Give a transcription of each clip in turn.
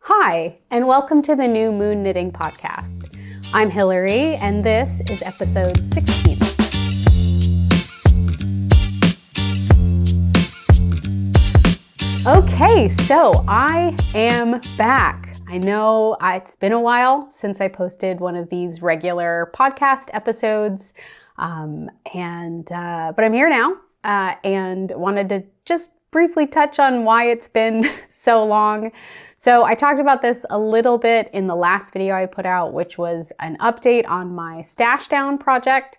Hi, and welcome to the New Moon Knitting Podcast. I'm Hillary, and this is episode 16. Okay, so I am back. I know it's been a while since I posted one of these regular podcast episodes, but I'm here now and wanted to just briefly touch on why it's been so long. So I talked about this a little bit in the last video I put out, which was an update on my stash down project.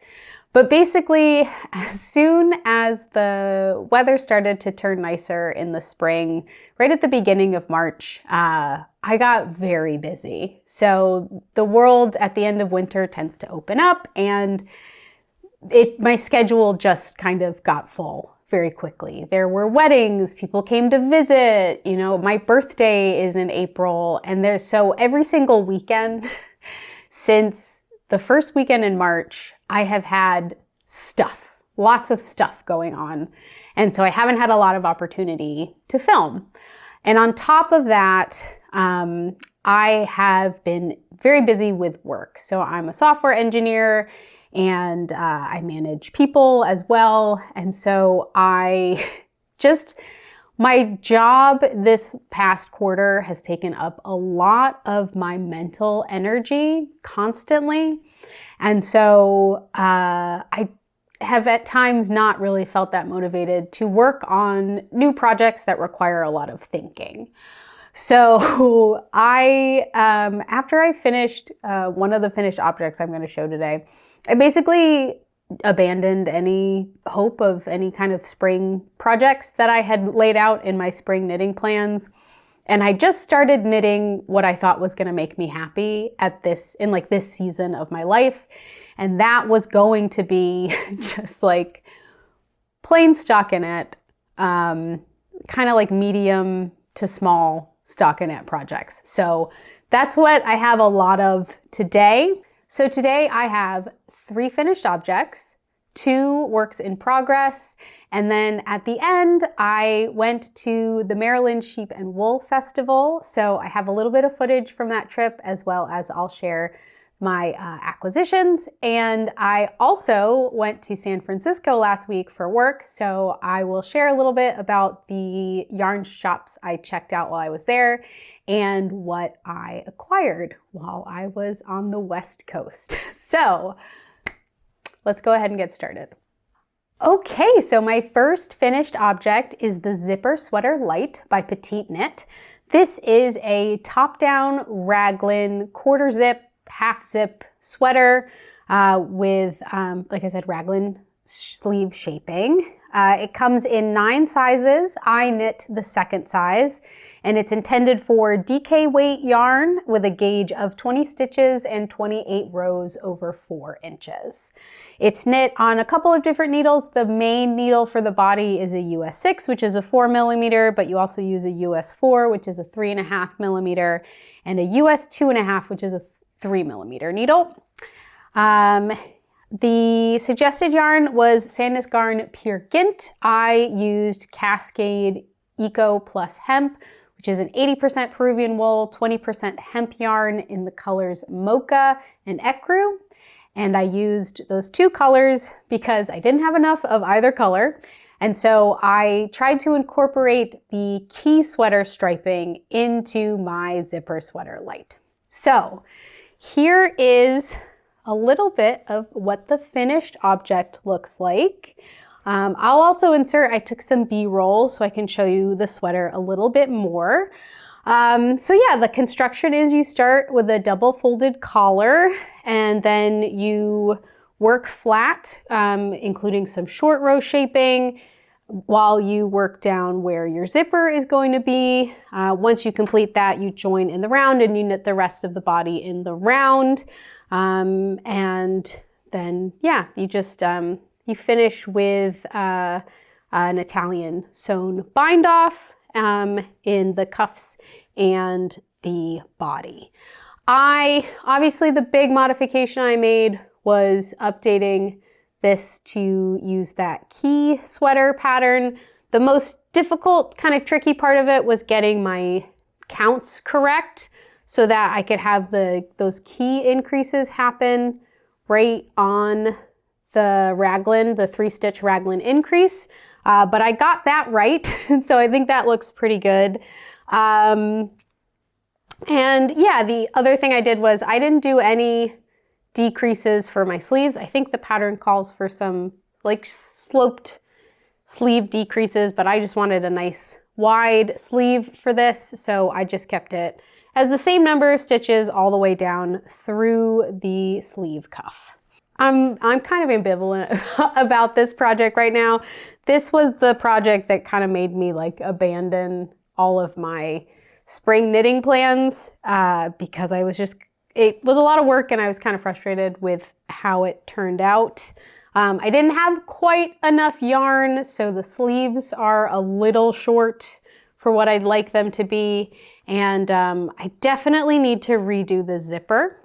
But basically, as soon as the weather started to turn nicer in the spring, right at the beginning of March, I got very busy. So the world at the end of winter tends to open up, and my schedule just kind of got full very quickly. There were weddings, people came to visit, my birthday is in April, and so every single weekend since the first weekend in March, I have had lots of stuff going on. And so I haven't had a lot of opportunity to film. And on top of that, I have been very busy with work. So I'm a software engineer, and I manage people as well. And so my job this past quarter has taken up a lot of my mental energy constantly. And so I have at times not really felt that motivated to work on new projects that require a lot of thinking. So after I finished one of the finished objects I'm going to show today, I basically abandoned any hope of any kind of spring projects that I had laid out in my spring knitting plans. And I just started knitting what I thought was going to make me happy in this season of my life. And that was going to be just like plain stockinette, kind of like medium to small stockinette projects. So that's what I have a lot of today. So today I have 3 finished objects, 2 works in progress, and then at the end, I went to the Maryland Sheep and Wool Festival. So I have a little bit of footage from that trip, as well as I'll share my acquisitions. And I also went to San Francisco last week for work. So I will share a little bit about the yarn shops I checked out while I was there and what I acquired while I was on the West Coast. So let's go ahead and get started. Okay, so my first finished object is the Zipper Sweater Light by Petite Knit. This is a top-down raglan quarter zip, half zip sweater with, like I said, raglan sleeve shaping. It comes in 9 sizes. I knit the second size, and it's intended for DK weight yarn with a gauge of 20 stitches and 28 rows over 4 inches. It's knit on a couple of different needles. The main needle for the body is a US 6, which is a 4 millimeter, but you also use a US 4, which is a 3.5 millimeter, and a US 2.5, which is a 3 millimeter needle. The suggested yarn was Sandnes Garn Pure Gint. I used Cascade Eco Plus Hemp, which is an 80% Peruvian wool, 20% hemp yarn in the colors Mocha and Ecru. And I used those 2 colors because I didn't have enough of either color. And so I tried to incorporate the key sweater striping into my Zipper Sweater Light. So here is a little bit of what the finished object looks like. I'll also I took some B-roll so I can show you the sweater a little bit more. The construction is you start with a double folded collar, and then you work flat, including some short row shaping, while you work down where your zipper is going to be. Once you complete that, you join in the round and you knit the rest of the body in the round. And then, you finish with an Italian sewn bind off in the cuffs and the body. Obviously the big modification I made was updating this to use that key sweater pattern. The most difficult, kind of tricky part of it was getting my counts correct so that I could have those key increases happen right on the raglan, the 3-stitch raglan increase. But I got that right, so I think that looks pretty good. And yeah, the other thing I did was I didn't do any decreases for my sleeves. I think the pattern calls for some like sloped sleeve decreases, but I just wanted a nice wide sleeve for this, so I just kept it as the same number of stitches all the way down through the sleeve cuff. I'm kind of ambivalent about this project right now. This was the project that kind of made me like abandon all of my spring knitting plans because it was a lot of work and I was kind of frustrated with how it turned out. I didn't have quite enough yarn, so the sleeves are a little short for what I'd like them to be. And I definitely need to redo the zipper.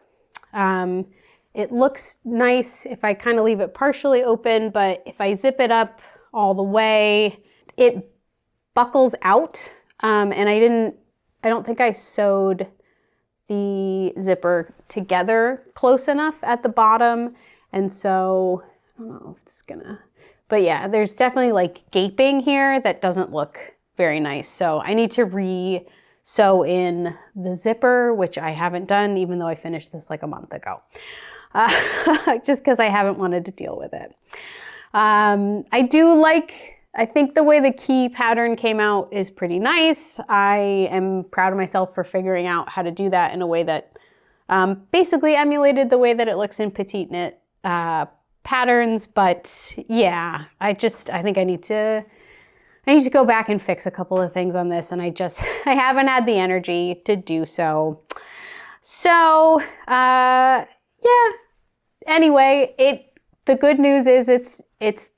It looks nice if I kind of leave it partially open, but if I zip it up all the way, it buckles out. And I don't think I sewed the zipper together close enough at the bottom. And so, I don't know if it's but yeah, there's definitely like gaping here that doesn't look very nice. So I need to sew in the zipper, which I haven't done, even though I finished this like a month ago. Just because I haven't wanted to deal with it. I think the way the key pattern came out is pretty nice. I am proud of myself for figuring out how to do that in a way that basically emulated the way that it looks in petite knit patterns. But yeah, I think I need to go back and fix a couple of things on this, and I haven't had the energy to do so. So, yeah. Anyway, the good news is it's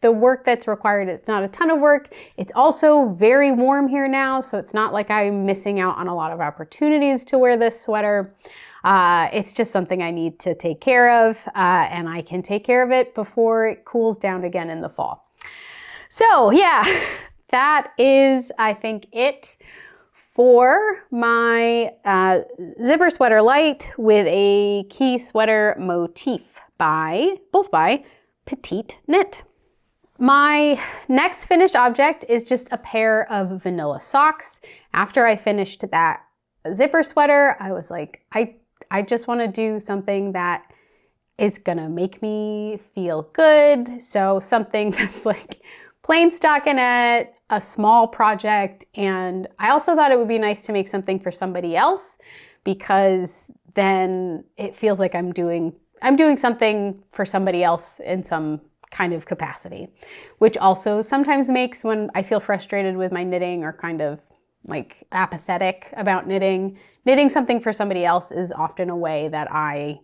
the work that's required. It's not a ton of work. It's also very warm here now, so it's not like I'm missing out on a lot of opportunities to wear this sweater. It's just something I need to take care of, and I can take care of it before it cools down again in the fall. So yeah, that is, I think, it for my zipper sweater light with a key sweater motif both by Petite Knit. My next finished object is just a pair of vanilla socks. After I finished that zipper sweater, I was like, I just want to do something that is gonna make me feel good. So something that's like plain stockinette, a small project. And I also thought it would be nice to make something for somebody else, because then it feels like I'm doing something for somebody else in some kind of capacity, which also sometimes makes, when I feel frustrated with my knitting or kind of like apathetic about knitting something for somebody else is often a way that I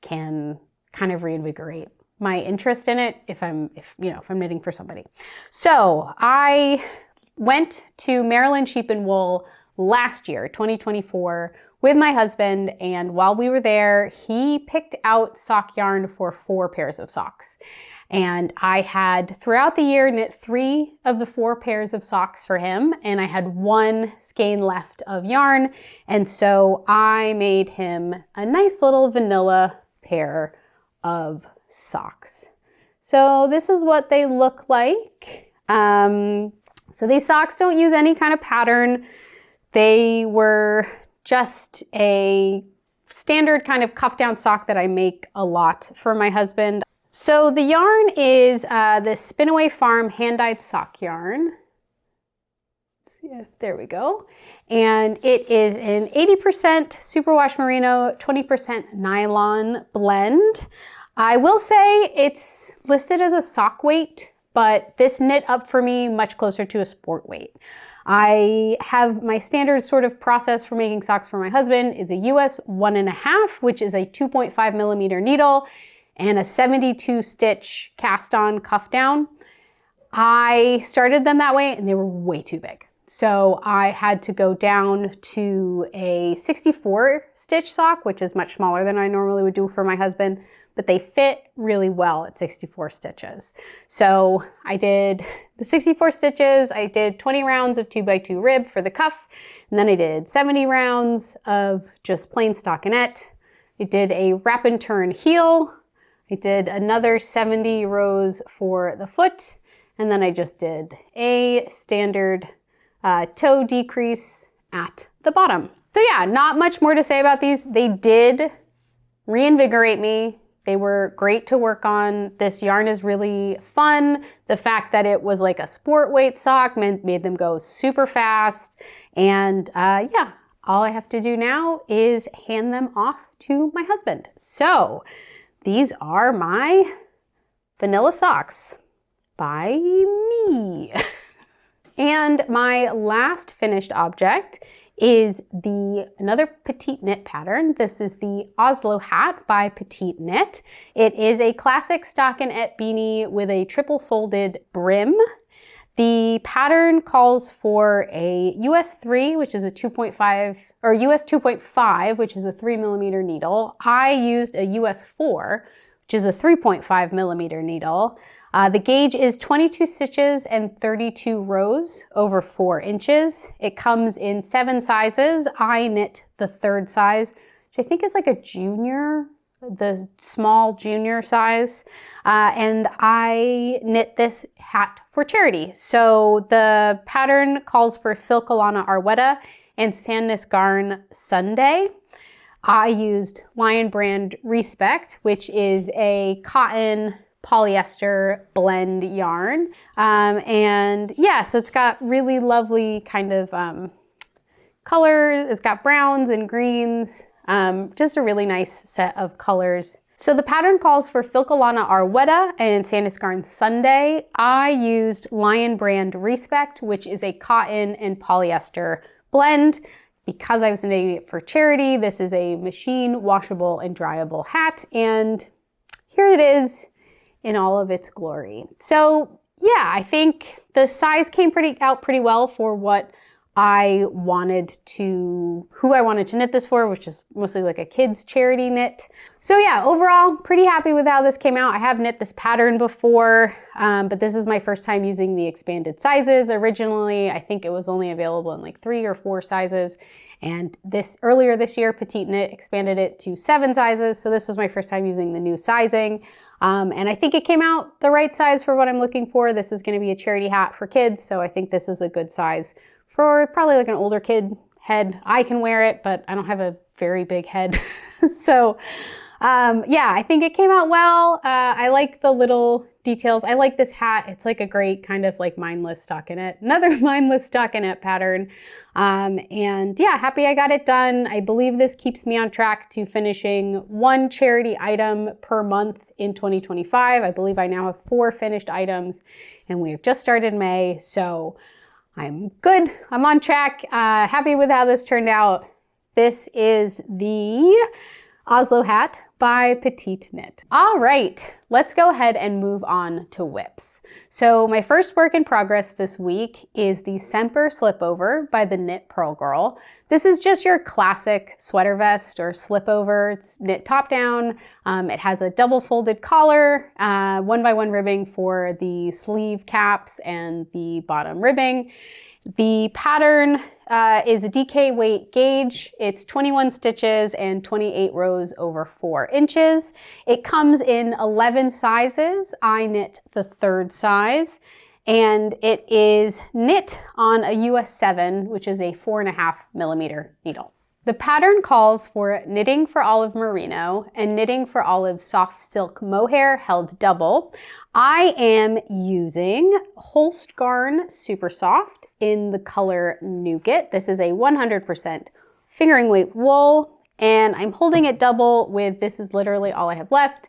can kind of reinvigorate my interest in it if I'm knitting for somebody. So I went to Maryland Sheep and Wool last year, 2024, with my husband, and while we were there, he picked out sock yarn for 4 pairs of socks. And I had, throughout the year, knit 3 of the 4 pairs of socks for him, and I had 1 skein left of yarn, and so I made him a nice little vanilla pair of socks. So this is what they look like. So these socks don't use any kind of pattern. They were just a standard kind of cuff down sock that I make a lot for my husband. So the yarn is the Spinaway Farm hand-dyed sock yarn. There we go. And it is an 80% superwash merino, 20% nylon blend. I will say it's listed as a sock weight, but this knit up for me much closer to a sport weight. I have my standard sort of process for making socks for my husband is a US 1.5, which is a 2.5 millimeter needle, and a 72 stitch cast on cuff down. I started them that way and they were way too big. So I had to go down to a 64 stitch sock, which is much smaller than I normally would do for my husband. but they fit really well at 64 stitches. So I did the 64 stitches, I did 20 rounds of 2x2 rib for the cuff, and then I did 70 rounds of just plain stockinette. I did a wrap and turn heel. I did another 70 rows for the foot, and then I just did a standard toe decrease at the bottom. So yeah, not much more to say about these. They did reinvigorate me. They were great to work on. This yarn is really fun. The fact that it was like a sport weight sock made them go super fast. And yeah, all I have to do now is hand them off to my husband. So these are my vanilla socks by me. And my last finished object is another Petite Knit pattern. This is the Oslo hat by Petite Knit. It is a classic stockinette beanie with a triple folded brim. The pattern calls for a US 3, which is a 2.5, or US 2.5, which is a 3mm needle. I used a US 4, which is a 3.5mm needle. The gauge is 22 stitches and 32 rows over 4 inches. It comes in 7 sizes. I knit the 3rd size, which I think is like a junior, the small junior size. And I knit this hat for charity. So the pattern calls for Filcolana Arwetta and Sandnes Garn Sunday. I used Lion Brand Respect, which is a cotton polyester blend yarn. And yeah, so it's got really lovely kind of colors. It's got browns and greens, just a really nice set of colors. So the pattern calls for Filcolana Arwetta and Sandnes Garn Sunday. I used Lion Brand Respect, which is a cotton and polyester blend. Because I was knitting it for charity, this is a machine washable and dryable hat, and here it is in all of its glory. So yeah, I think the size came out pretty well for what I wanted to, who I wanted to knit this for, which is mostly like a kid's charity knit. So yeah, overall, pretty happy with how this came out. I have knit this pattern before, but this is my first time using the expanded sizes. Originally, I think it was only available in like 3 or 4 sizes. And earlier this year, Petite Knit expanded it to 7 sizes. So this was my first time using the new sizing. And I think it came out the right size for what I'm looking for. This is going to be a charity hat for kids. So I think this is a good size for probably like an older kid head. I can wear it, but I don't have a very big head. So yeah, I think it came out well. I like the little details. I like this hat. It's like a great kind of like mindless stockinette, another mindless stockinette pattern. And yeah, happy I got it done. I believe this keeps me on track to finishing 1 charity item per month in 2025. I believe I now have 4 finished items and we've just started May. So I'm good. I'm on track. Happy with how this turned out. This is the Oslo hat by Petite Knit. All right, let's go ahead and move on to whips. So my first work in progress this week is the Seer Slipover by the Knit Pearl Girl. This is just your classic sweater vest or slipover. It's knit top down. It has a double folded collar, 1x1 ribbing for the sleeve caps and the bottom ribbing. The pattern is a DK weight gauge. It's 21 stitches and 28 rows over 4 inches. It comes in 11 sizes. I knit the 3rd size, and it is knit on a US 7, which is a 4.5mm needle. The pattern calls for knitting for olive merino and knitting for olive soft silk mohair held double. I am using Holst Garn Super Soft in the color Nougat. This is a 100% fingering weight wool, and I'm holding it double with, this is literally all I have left,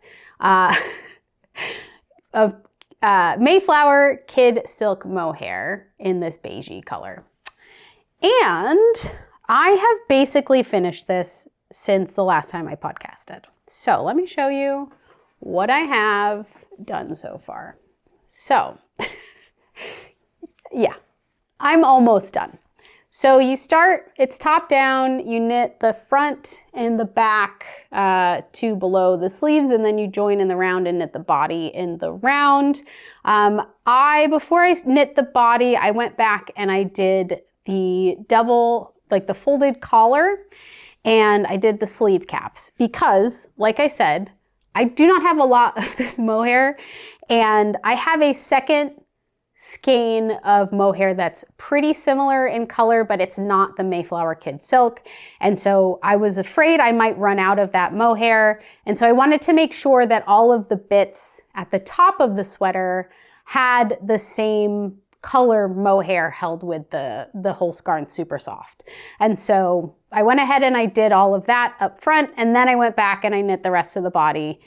Mayflower Kid Silk Mohair in this beigey color. And I have basically finished this since the last time I podcasted. So let me show you what I have done so far. So yeah, I'm almost done. So you start, it's top down, you knit the front and the back to below the sleeves, and then you join in the round and knit the body in the round. Before I knit the body, I went back and I did the double, like the folded collar, and I did the sleeve caps because, like I said, I do not have a lot of this mohair, and I have a second skein of mohair that's pretty similar in color, but it's not the Mayflower Kid silk. And so I was afraid I might run out of that mohair. And so I wanted to make sure that all of the bits at the top of the sweater had the same color mohair held with the Holskarn Super Soft. And so I went ahead and I did all of that up front, and then I went back and I knit the rest of the body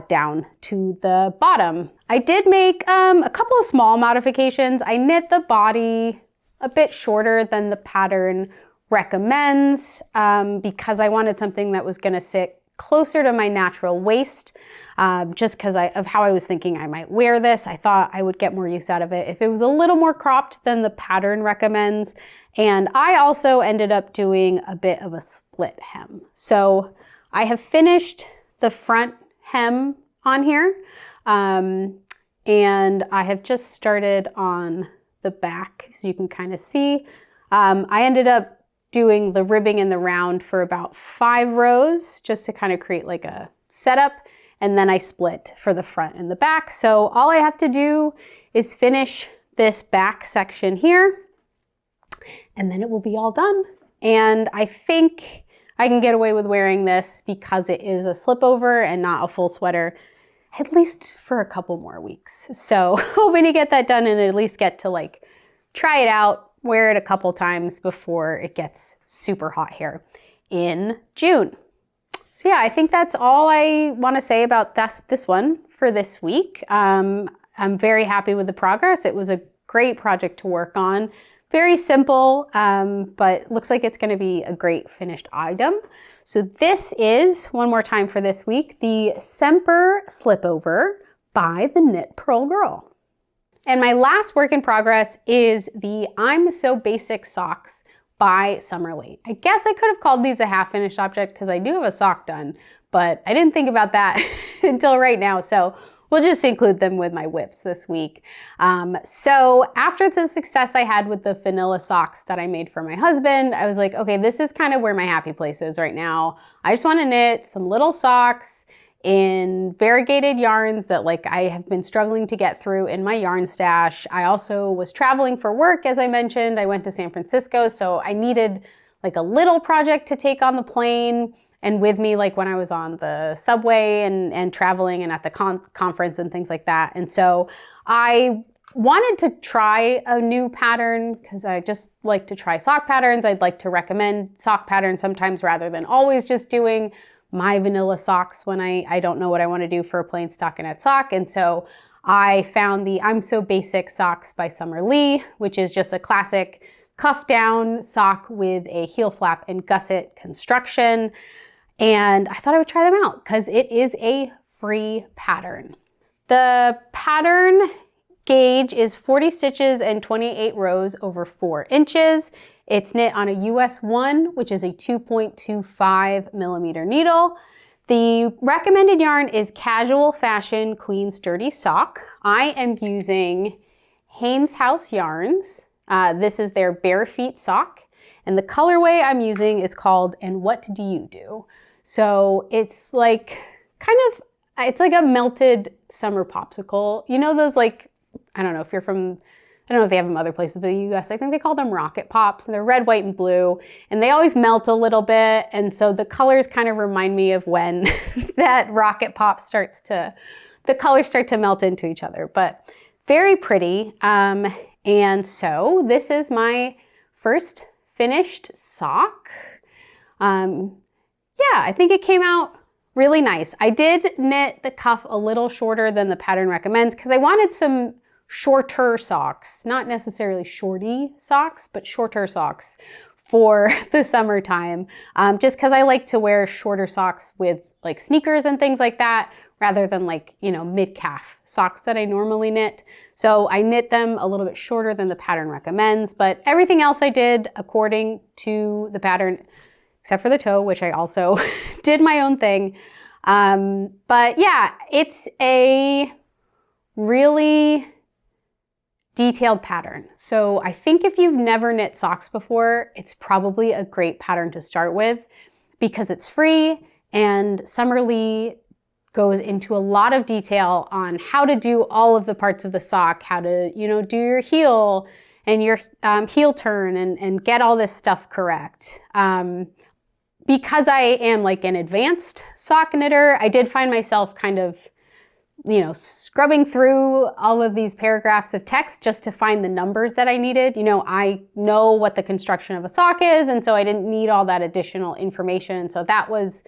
down to the bottom. I did make a couple of small modifications. I knit the body a bit shorter than the pattern recommends because I wanted something that was going to sit closer to my natural waist, just because of how I was thinking I might wear this. I thought I would get more use out of it if it was a little more cropped than the pattern recommends. And I also ended up doing a bit of a split hem. So I have finished the front hem on here, and I have just started on the back, so you can kind of see. I ended up doing the ribbing in the round for about 5 rows just to kind of create like a setup, and then I split for the front and the back. So all I have to do is finish this back section here, and then it will be all done. And I think I can get away with wearing this because it is a slipover and not a full sweater, at least for a couple more weeks. So hoping to get that done and at least get to like try it out, wear it a couple times before it gets super hot here in June. So yeah, I think that's all I want to say about this one for this week. I'm very happy with the progress. It was a great project to work on. Very simple, but looks like it's going to be a great finished item. So this is, one more time for this week, the Seer Slipover by the Knit Purl Girl. And my last work in progress is the I'm So Basic socks by Summerlee. I guess I could have called these a half-finished object because I do have a sock done, but I didn't think about that until right now. So we'll just include them with my whips this week. So after the success I had with the vanilla socks that I made for my husband, I was like, okay, this is kind of where my happy place is right now. I just want to knit some little socks in variegated yarns that like I have been struggling to get through in my yarn stash. I also was traveling for work, as I mentioned. I went to San Francisco, so I needed like a little project to take on the plane and with me, like when I was on the subway and traveling and at the conference and things like that. And so I wanted to try a new pattern because I just like to try sock patterns. I'd like to recommend sock patterns sometimes rather than always just doing my vanilla socks when I don't know what I want to do for a plain stockinette sock. And so I found the I'm So Basic socks by Summerlee, which is just a classic cuff down sock with a heel flap and gusset construction. And I thought I would try them out because it is a free pattern. The pattern gauge is 40 stitches and 28 rows over 4 inches. It's knit on a US 1, which is a 2.25 millimeter needle. The recommended yarn is Casual Fashion Queen Sturdy Sock. I am using Haynes House Yarns. This is their Bare Feet sock. And the colorway I'm using is called And What Do You Do? So it's like it's like a melted summer popsicle. You know those like, I don't know if you're from, I don't know if they have them other places, but in the US, I think they call them rocket pops. And they're red, white, and blue. And they always melt a little bit. And so the colors kind of remind me of when that rocket pop the colors start to melt into each other. But very pretty. And so this is my first finished sock. Yeah, I think it came out really nice. I did knit the cuff a little shorter than the pattern recommends because I wanted some shorter socks, not necessarily shorty socks, but shorter socks for the summertime, just because I like to wear shorter socks with like sneakers and things like that, rather than like, you know, mid-calf socks that I normally knit. So I knit them a little bit shorter than the pattern recommends, but everything else I did according to the pattern, except for the toe, which I also did my own thing. But yeah, it's a really detailed pattern. So I think if you've never knit socks before, it's probably a great pattern to start with because it's free, and Summerlee goes into a lot of detail on how to do all of the parts of the sock, how to, you know, do your heel and your heel turn and get all this stuff correct. Because I am like an advanced sock knitter, I did find myself kind of, you know, scrubbing through all of these paragraphs of text just to find the numbers that I needed. You know, I know what the construction of a sock is, and so I didn't need all that additional information. So that was,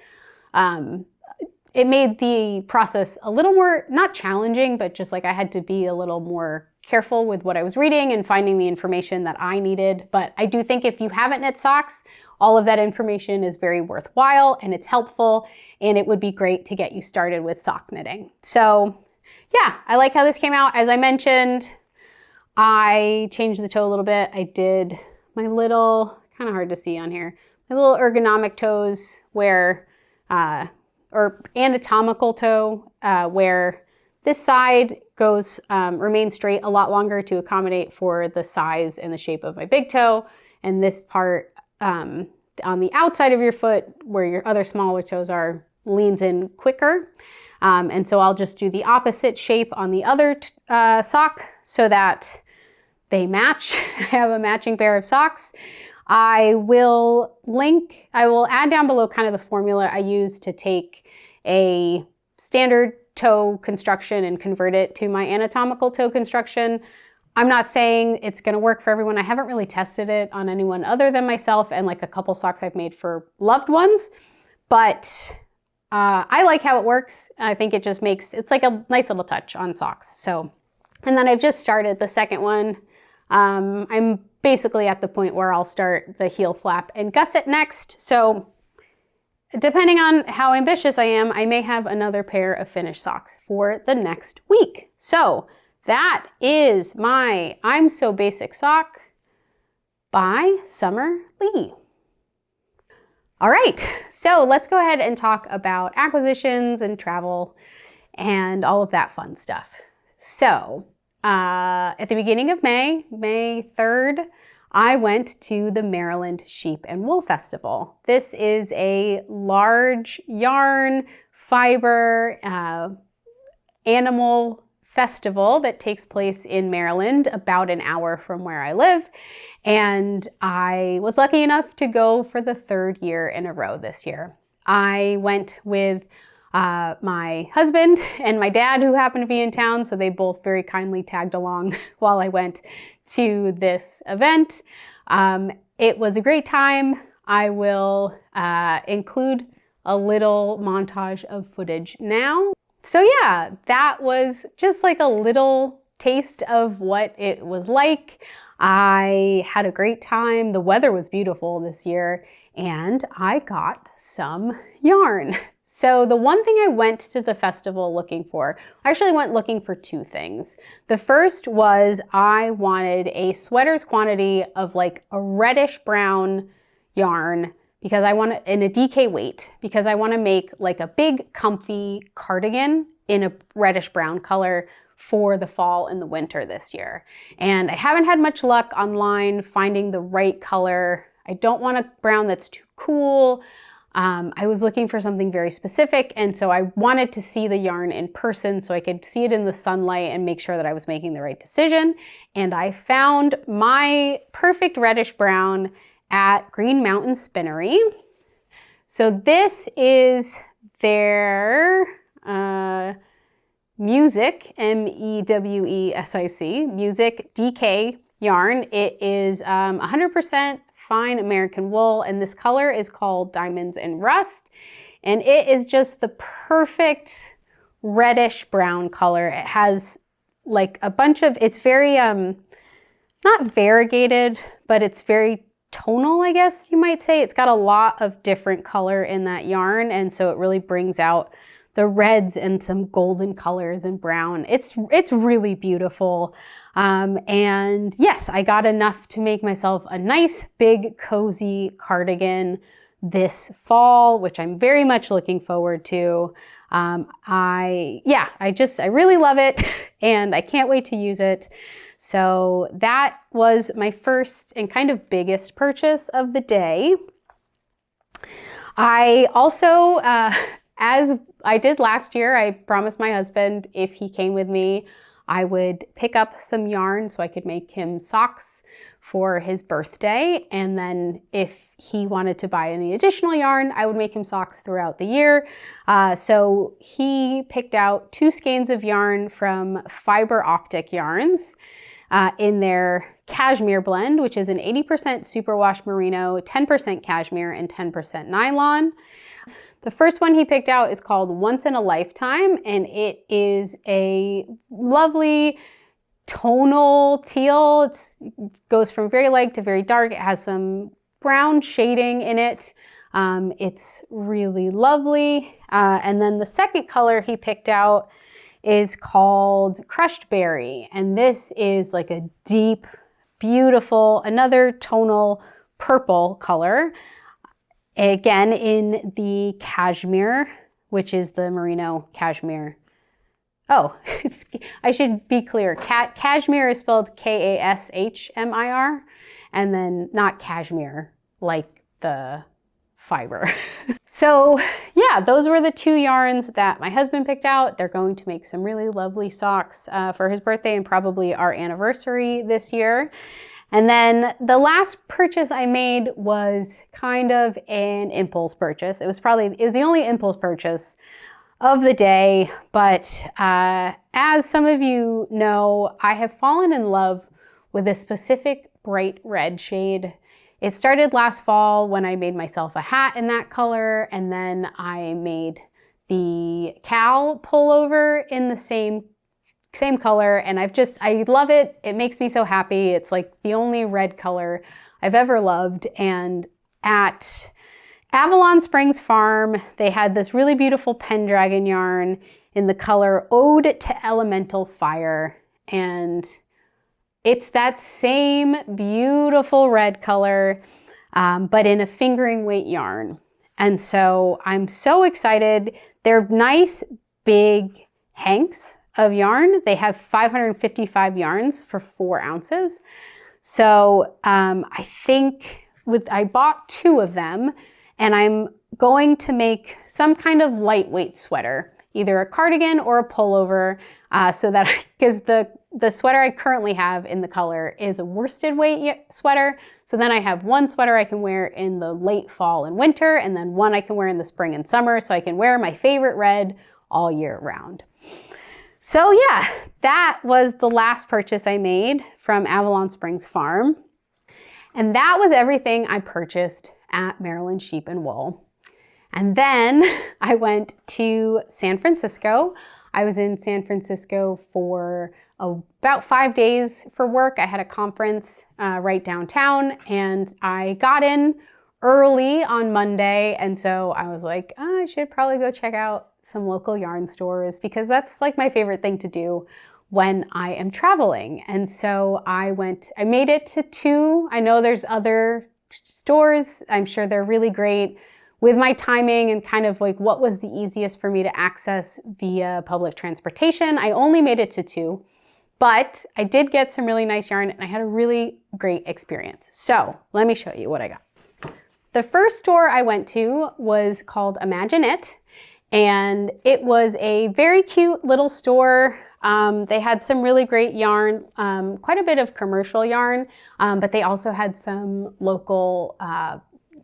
it made the process a little more, not challenging, but just like I had to be a little more careful with what I was reading and finding the information that I needed. But I do think if you haven't knit socks, all of that information is very worthwhile and it's helpful, and it would be great to get you started with sock knitting. So yeah, I like how this came out. As I mentioned, I changed the toe a little bit. I did my little, kind of hard to see on here, my little ergonomic toes where, or anatomical toe, where this side goes, remains straight a lot longer to accommodate for the size and the shape of my big toe. And this part on the outside of your foot where your other smaller toes are leans in quicker. And so I'll just do the opposite shape on the other sock so that they match. I have a matching pair of socks. I will add down below kind of the formula I use to take a standard toe construction and convert it to my anatomical toe construction. I'm not saying it's going to work for everyone. I haven't really tested it on anyone other than myself and like a couple socks I've made for loved ones, but I like how it works. I think it just makes, it's like a nice little touch on socks. So, and then I've just started the second one. I'm basically at the point where I'll start the heel flap and gusset next. So depending on how ambitious I am, I may have another pair of finished socks for the next week. So that is my I'm So Basic sock by Summerlee. All right, so let's go ahead and talk about acquisitions and travel and all of that fun stuff. So at the beginning of May 3rd, I went to the Maryland Sheep and Wool Festival. This is a large yarn, fiber, animal festival that takes place in Maryland, about an hour from where I live. And I was lucky enough to go for the third year in a row this year. I went with my husband and my dad, who happened to be in town, so they both very kindly tagged along while I went to this event. It was a great time. I will include a little montage of footage now. So yeah, that was just like a little taste of what it was like. I had a great time. The weather was beautiful this year, and I got some yarn. So the one thing I went to the festival looking for, I actually went looking for two things. The first was I wanted a sweater's quantity of like a reddish brown yarn because I want to, in a DK weight, because I want to make like a big comfy cardigan in a reddish brown color for the fall and the winter this year. And I haven't had much luck online finding the right color. I don't want a brown that's too cool. I was looking for something very specific, and so I wanted to see the yarn in person so I could see it in the sunlight and make sure that I was making the right decision. And I found my perfect reddish brown at Green Mountain Spinnery. So this is their Music, M-E-W-E-S-I-C, Music DK yarn. It is 100% fine American wool, and this color is called Diamonds and Rust, and it is just the perfect reddish brown color. It has like a bunch of, it's very not variegated, but it's very tonal, I guess you might say. It's got a lot of different color in that yarn, and so it really brings out the reds and some golden colors and brown. It's really beautiful. And yes, I got enough to make myself a nice big cozy cardigan this fall, which I'm very much looking forward to. I really love it and I can't wait to use it. So that was my first and kind of biggest purchase of the day. I also, as I did last year, I promised my husband if he came with me, I would pick up some yarn so I could make him socks for his birthday. And then if he wanted to buy any additional yarn, I would make him socks throughout the year. So he picked out 2 skeins of yarn from Fiber Optic Yarns in their cashmere blend, which is an 80% superwash merino, 10% cashmere, and 10% nylon. The first one he picked out is called Once in a Lifetime, and it is a lovely tonal teal. It goes from very light to very dark. It has some brown shading in it. It's really lovely. And then the second color he picked out is called Crushed Berry, and this is like a deep, beautiful, another tonal purple color. Again, in the cashmere, which is the merino cashmere. Oh, I should be clear. Cashmere is spelled Kashmir, and then not cashmere, like the fiber. So yeah, those were the 2 yarns that my husband picked out. They're going to make some really lovely socks for his birthday and probably our anniversary this year. And then the last purchase I made was kind of an impulse purchase. It was the only impulse purchase of the day, but as some of you know, I have fallen in love with a specific bright red shade. It started last fall when I made myself a hat in that color, and then I made the cowl pullover in the same color, and I love it. It makes me so happy. It's like the only red color I've ever loved. And at Avalon Springs Farm, they had this really beautiful Pendragon yarn in the color Ode to Elemental Fire. And it's that same beautiful red color, but in a fingering weight yarn. And so I'm so excited. They're nice, big hanks of yarn. They have 555 yarns for 4 ounces. So I think I bought 2 of them, and I'm going to make some kind of lightweight sweater, either a cardigan or a pullover, because the sweater I currently have in the color is a worsted weight sweater. So then I have one sweater I can wear in the late fall and winter, and then one I can wear in the spring and summer, so I can wear my favorite red all year round. So yeah, that was the last purchase I made from Avalon Springs Farm. And that was everything I purchased at Maryland Sheep and Wool. And then I went to San Francisco. I was in San Francisco for about 5 days for work. I had a conference right downtown, and I got in early on Monday. And so I was like, I should probably go check out some local yarn stores, because that's like my favorite thing to do when I am traveling. And so I made it to 2. I know there's other stores. I'm sure they're really great. With my timing and kind of like what was the easiest for me to access via public transportation, I only made it to 2, but I did get some really nice yarn and I had a really great experience. So let me show you what I got. The first store I went to was called Imagine It, and it was a very cute little store. They had some really great yarn, quite a bit of commercial yarn, but they also had some local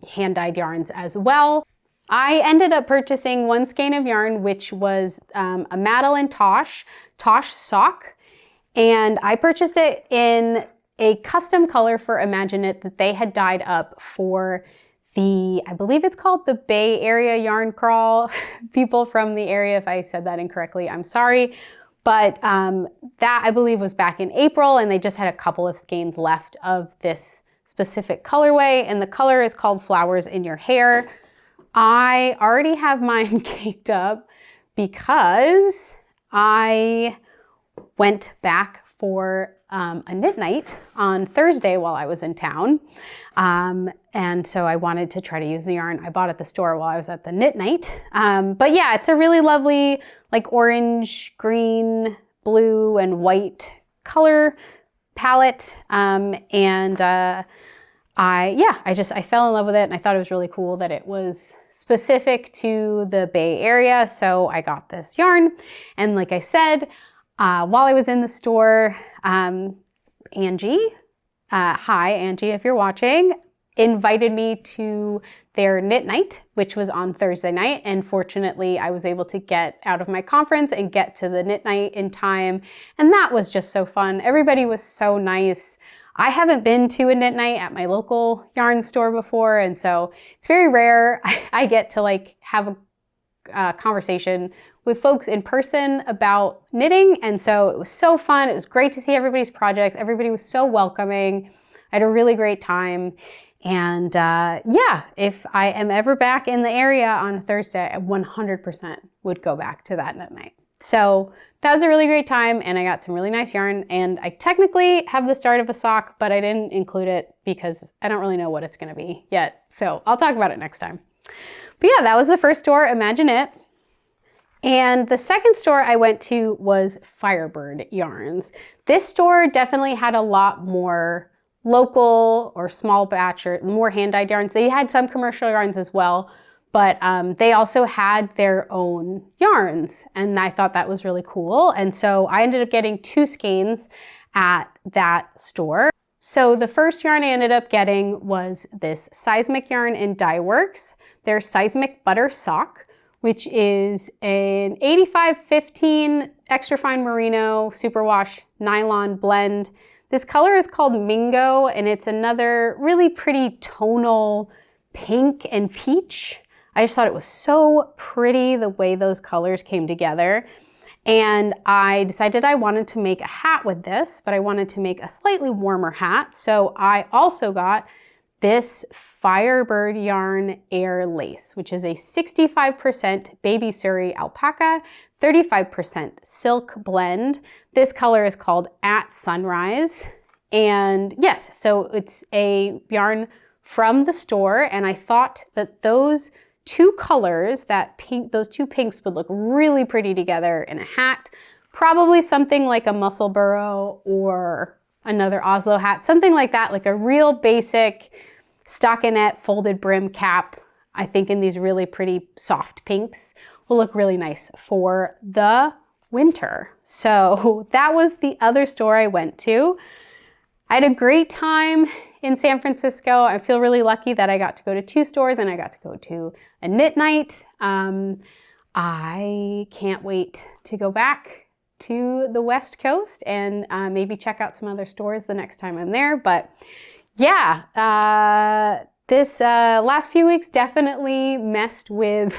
hand-dyed yarns as well. I ended up purchasing 1 skein of yarn, which was a Madeline Tosh sock, and I purchased it in a custom color for Imagine It that they had dyed up for I believe it's called the Bay Area Yarn Crawl. People from the area, if I said that incorrectly, I'm sorry. But that I believe was back in April, and they just had a couple of skeins left of this specific colorway, and the color is called Flowers in Your Hair. I already have mine caked up because I went back for a knit night on Thursday while I was in town. And so I wanted to try to use the yarn I bought at the store while I was at the knit night. But yeah, it's a really lovely like orange, green, blue, and white color palette. I fell in love with it, and I thought it was really cool that it was specific to the Bay Area. So I got this yarn. And like I said, while I was in the store, Angie, hi Angie, if you're watching, invited me to their knit night, which was on Thursday night. And fortunately, I was able to get out of my conference and get to the knit night in time. And that was just so fun. Everybody was so nice. I haven't been to a knit night at my local yarn store before. And so it's very rare I get to like have a conversation with folks in person about knitting. And so it was so fun. It was great to see everybody's projects. Everybody was so welcoming. I had a really great time. And yeah, if I am ever back in the area on Thursday, I 100% would go back to that knit night. So that was a really great time, and I got some really nice yarn, and I technically have the start of a sock, but I didn't include it because I don't really know what it's gonna be yet. So I'll talk about it next time. But yeah, that was the first store, Imagine It. And the second store I went to was Firebird Yarns. This store definitely had a lot more local or small batch or more hand-dyed yarns. They had some commercial yarns as well, but they also had their own yarns, and I thought that was really cool. And so I ended up getting 2 skeins at that store. So the first yarn I ended up getting was this Seismic yarn in Dye Works, their Seismic Butter Sock, which is an 85-15 extra fine merino superwash nylon blend. This color is called Mingo, and it's another really pretty tonal pink and peach. I just thought it was so pretty the way those colors came together. And I decided I wanted to make a hat with this, but I wanted to make a slightly warmer hat. So I also got this Firebird Yarn Air Lace, which is a 65% baby Surrey alpaca, 35% silk blend. This color is called At Sunrise. And yes, so it's a yarn from the store, and I thought that those 2 colors, those 2 pinks would look really pretty together in a hat. Probably something like a Muscle Burrow or another Oslo hat, something like that, like a real basic stockinette folded brim cap. I think in these really pretty soft pinks will look really nice for the winter. So that was the other store I went to. I had a great time in San Francisco. I feel really lucky that I got to go to 2 stores and I got to go to a knit night. I can't wait to go back to the West Coast and maybe check out some other stores the next time I'm there. But yeah, this last few weeks definitely messed with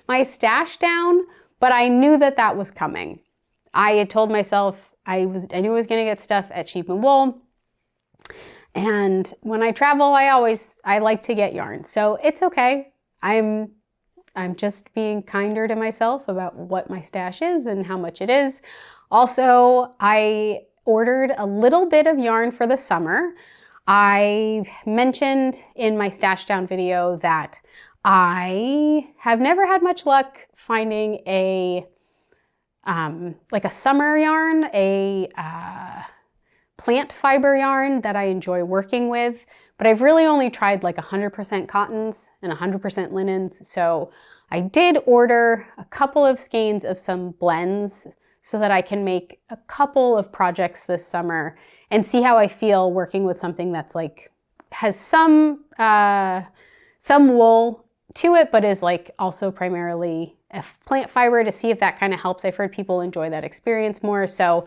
my stash down, but I knew that that was coming. I had told myself I knew I was gonna get stuff at Sheep and Wool. And when I travel, I like to get yarn. So it's okay. I'm just being kinder to myself about what my stash is and how much it is. Also, I ordered a little bit of yarn for the summer. I mentioned in my stash down video that I have never had much luck finding a like a summer yarn, a plant fiber yarn that I enjoy working with, but I've really only tried like 100% cottons and 100% linens. So I did order a couple of skeins of some blends so that I can make a couple of projects this summer and see how I feel working with something that's like, has some wool to it, but is like also primarily a plant fiber, to see if that kind of helps. I've heard people enjoy that experience more. So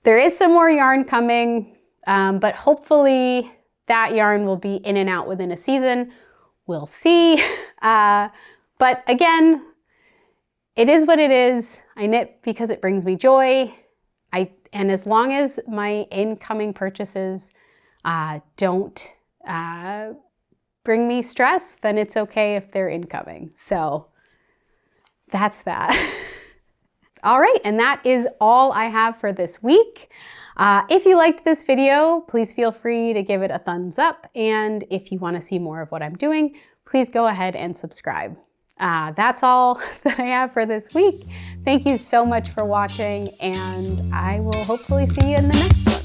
there is some more yarn coming, but hopefully that yarn will be in and out within a season. We'll see. But again, it is what it is. I knit because it brings me joy. And as long as my incoming purchases don't bring me stress, then it's okay if they're incoming. So that's that. All right, and that is all I have for this week. If you liked this video, please feel free to give it a thumbs up. And if you want to see more of what I'm doing, please go ahead and subscribe. That's all that I have for this week. Thank you so much for watching, and I will hopefully see you in the next one.